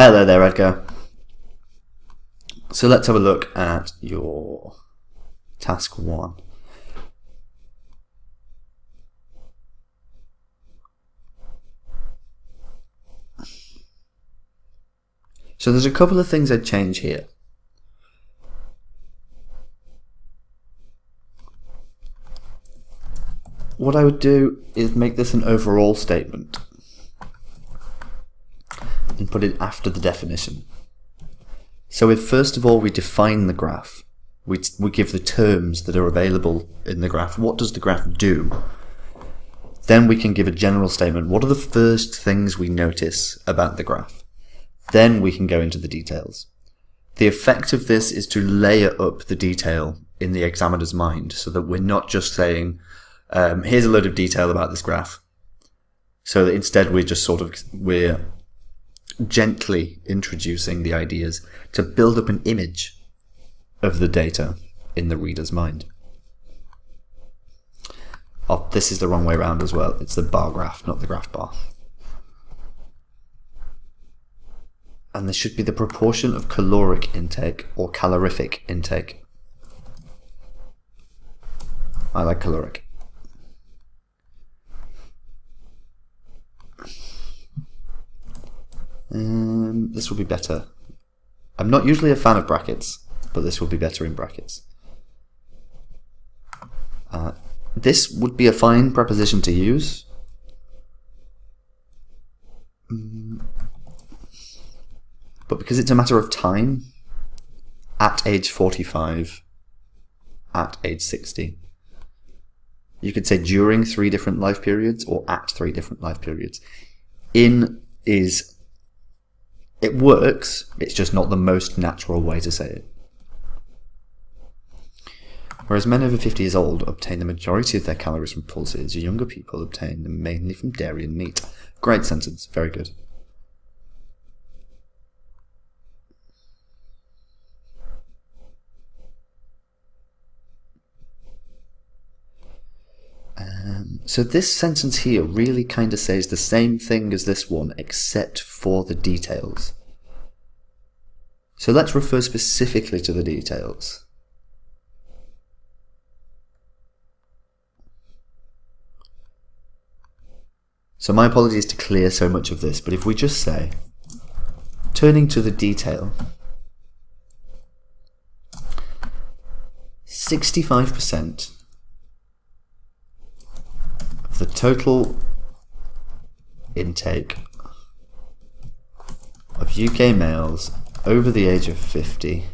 Hello there, Edgar. So let's have a look at your task 1. So there's a couple of things I'd change here. What I would do is make this an overall statement and put it after the definition. So if first of all we define the graph, we give the terms that are available in the graph. What does the graph do? Then we can give a general statement. What are the first things we notice about the graph? Then we can go into the details. The effect of this is to layer up the detail in the examiner's mind so that we're not just saying, here's a load of detail about this graph. So that instead we're gently introducing the ideas to build up an image of the data in the reader's mind. Oh, this is the wrong way around as well. It's the bar graph, not the graph bar. And this should be the proportion of caloric intake or calorific intake. I like caloric. This will be better. I'm not usually a fan of brackets, but this will be better in brackets. This would be a fine preposition to use. But because it's a matter of time, at age 45, at age 60, you could say during 3 different life periods or at 3 different life periods. It works, it's just not the most natural way to say it. Whereas men over 50 years old obtain the majority of their calories from pulses, younger people obtain them mainly from dairy and meat. Great sentence, very good. So this sentence here really kind of says the same thing as this one, except for the details. So let's refer specifically to the details. So my apologies to clear so much of this, but if we just say, turning to the detail, 65% of the total intake of UK males over the age of 50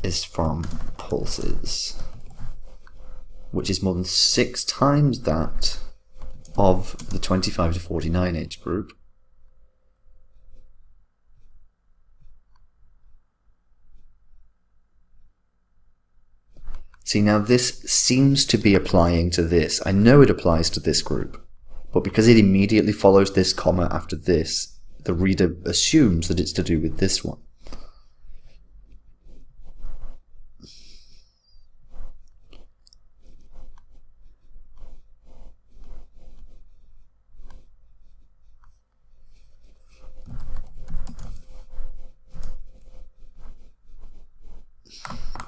is from pulses, which is more than 6 times that of the 25 to 49 age group. See, now this seems to be applying to this. I know it applies to this group, but because it immediately follows this comma after this, the reader assumes that it's to do with this one.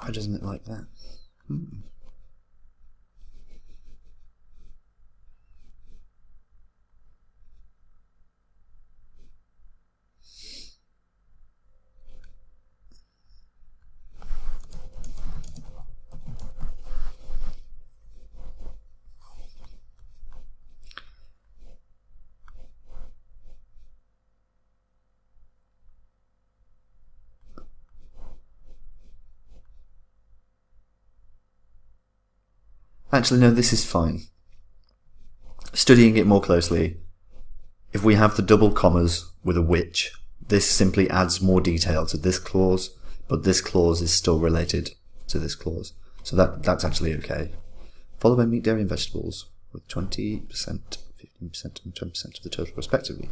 Why doesn't it like that? Actually, no, this is fine. Studying it more closely, if we have the double commas with a which, this simply adds more detail to this clause, but this clause is still related to this clause. So that's actually okay. Followed by meat, dairy and vegetables with 20%, 15% and 20% of the total respectively.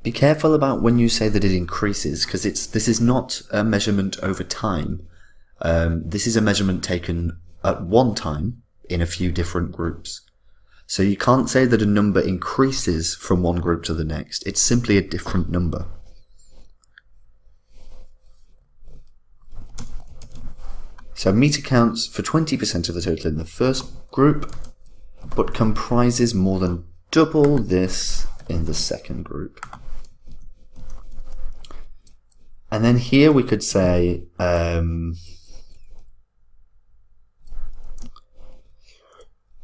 Be careful about when you say that it increases, because this is not a measurement over time. This is a measurement taken at one time in a few different groups. So you can't say that a number increases from one group to the next. It's simply a different number. So meat accounts for 20% of the total in the first group, but comprises more than double this in the second group. And then here we could say,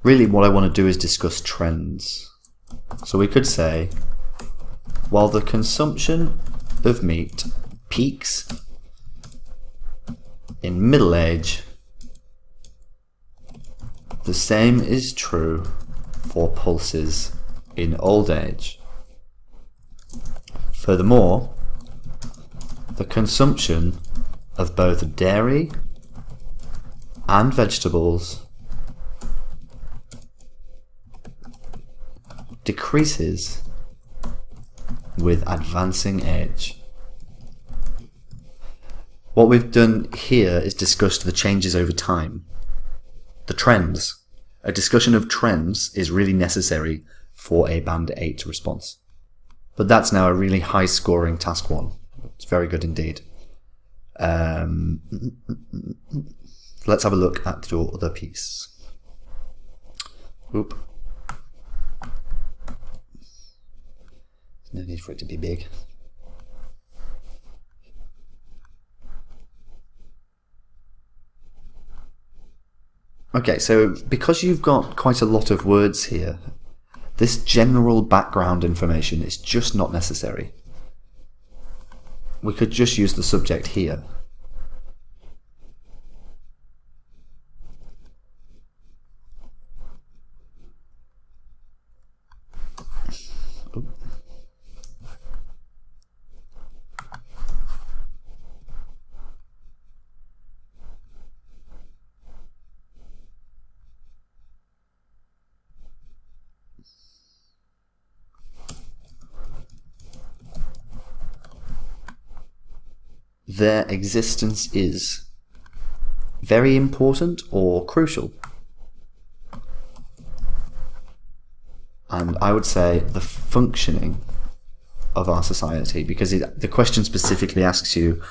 really what I want to do is discuss trends. So we could say, while the consumption of meat peaks in middle age, the same is true for pulses in old age. Furthermore, the consumption of both dairy and vegetables decreases with advancing age. What we've done here is discussed the changes over time. The trends. A discussion of trends is really necessary for a Band 8 response. But that's now a really high scoring task 1. It's very good indeed. Let's have a look at your other piece. Oop. No need for it to be big. Okay, so because you've got quite a lot of words here, this general background information is just not necessary. We could just use the subject here. Their existence is very important or crucial. And I would say the functioning of our society, because the question specifically asks you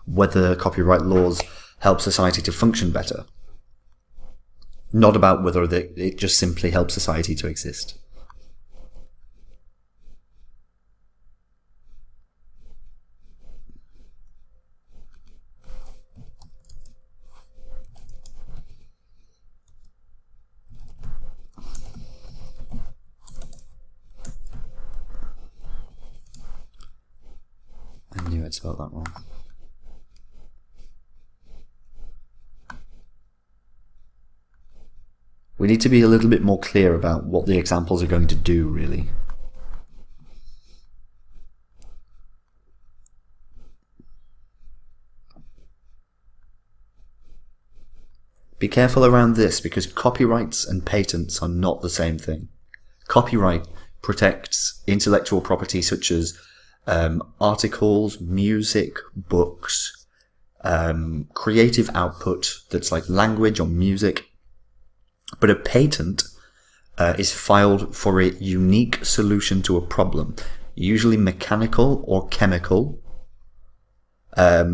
whether copyright laws help society to function better, not about whether it just simply helps society to exist. I knew I'd spelled that wrong. We need to be a little bit more clear about what the examples are going to do, really. Be careful around this, because copyrights and patents are not the same thing. Copyright protects intellectual property such as articles, music, books, creative output that's like language or music. But a patent is filed for a unique solution to a problem, usually mechanical or chemical, but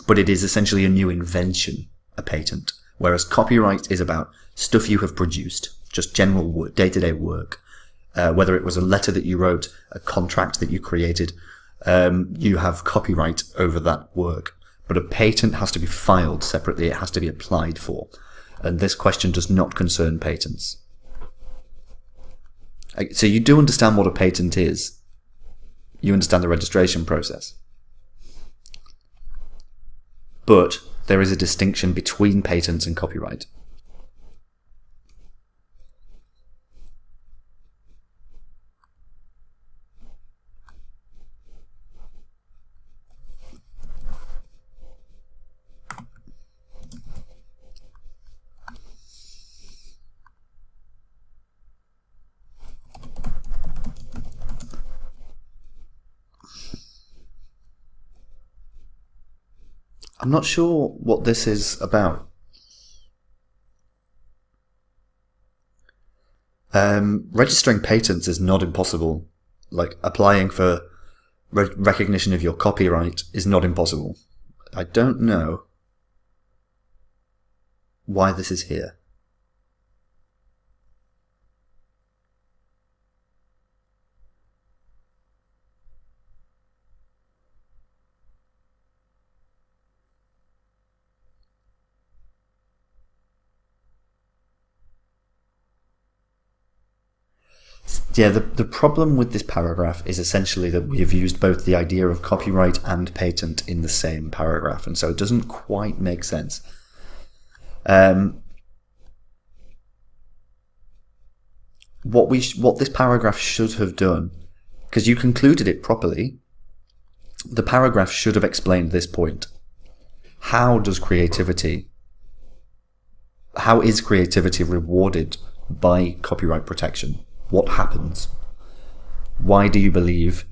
it is essentially a new invention, a patent, whereas copyright is about stuff you have produced, just general work, day-to-day work. Whether it was a letter that you wrote, a contract that you created, you have copyright over that work. But a patent has to be filed separately, it has to be applied for. And this question does not concern patents. So you do understand what a patent is. You understand the registration process. But there is a distinction between patents and copyright. I'm not sure what this is about. Registering patents is not impossible. Like, applying for recognition of your copyright is not impossible. I don't know why this is here. Yeah, the problem with this paragraph is essentially that we have used both the idea of copyright and patent in the same paragraph, and so it doesn't quite make sense. What this paragraph should have done, because you concluded it properly, the paragraph should have explained this point. How is creativity rewarded by copyright protection? What happens? Why do you believe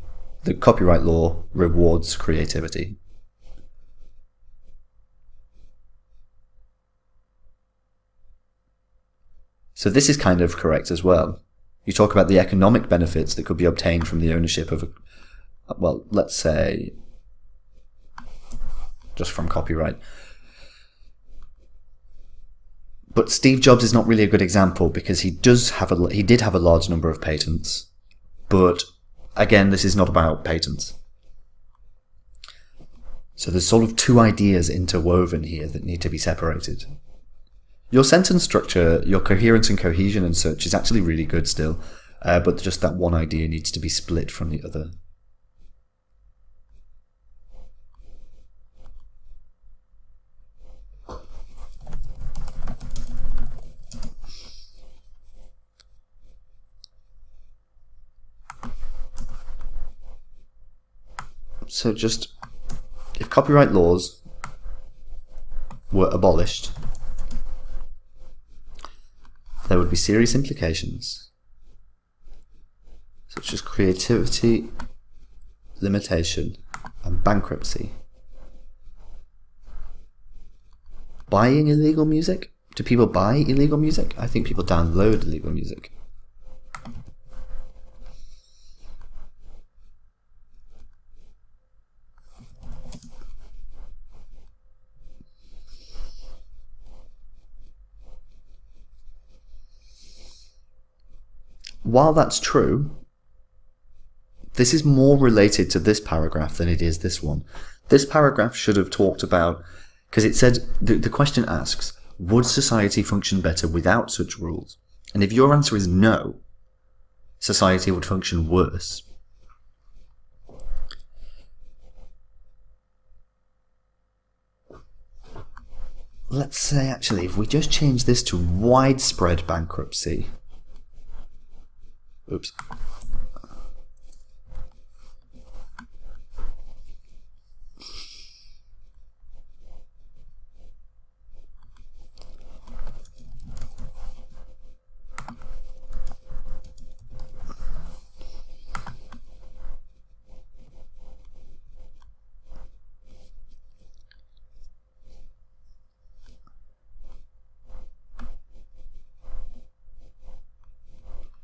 that copyright law rewards creativity? So this is kind of correct as well. You talk about the economic benefits that could be obtained from the ownership of well, let's say, just from copyright. But Steve Jobs is not really a good example because he did have a large number of patents, but again, this is not about patents. So there's sort of two ideas interwoven here that need to be separated. Your sentence structure, your coherence and cohesion and such is actually really good still, but just that one idea needs to be split from the other. So just, if copyright laws were abolished, there would be serious implications, such as creativity, limitation, and bankruptcy. Buying illegal music? Do people buy illegal music? I think people download illegal music. While that's true, this is more related to this paragraph than it is this one. This paragraph should have talked about, because it said, the question asks, would society function better without such rules? And if your answer is no, society would function worse. Let's say, actually, if we just change this to widespread bankruptcy. Oops.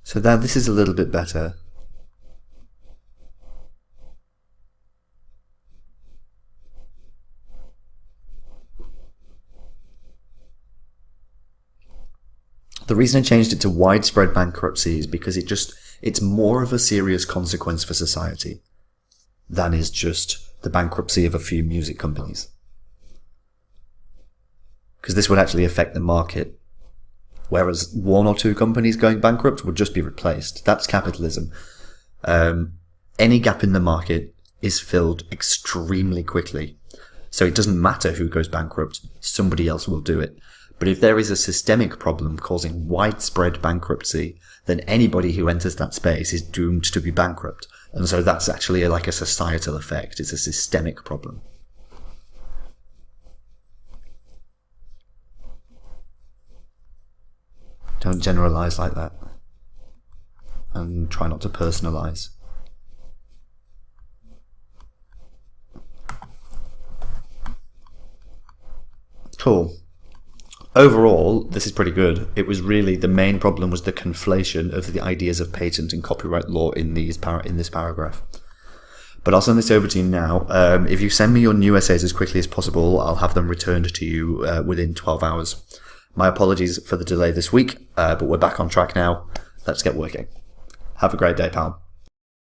So now this is a little bit better. The reason I changed it to widespread bankruptcy is because it's more of a serious consequence for society than is just the bankruptcy of a few music companies. Because this would actually affect the market. Whereas one or two companies going bankrupt would just be replaced. That's capitalism. Any gap in the market is filled extremely quickly. So it doesn't matter who goes bankrupt, somebody else will do it. But if there is a systemic problem causing widespread bankruptcy, then anybody who enters that space is doomed to be bankrupt. And so that's actually like a societal effect. It's a systemic problem. Don't generalize like that. And try not to personalize. Cool. Overall, this is pretty good. It was really, the main problem was the conflation of the ideas of patent and copyright law in this paragraph. But I'll send this over to you now. If you send me your new essays as quickly as possible, I'll have them returned to you within 12 hours. My apologies for the delay this week, but we're back on track now. Let's get working. Have a great day, pal.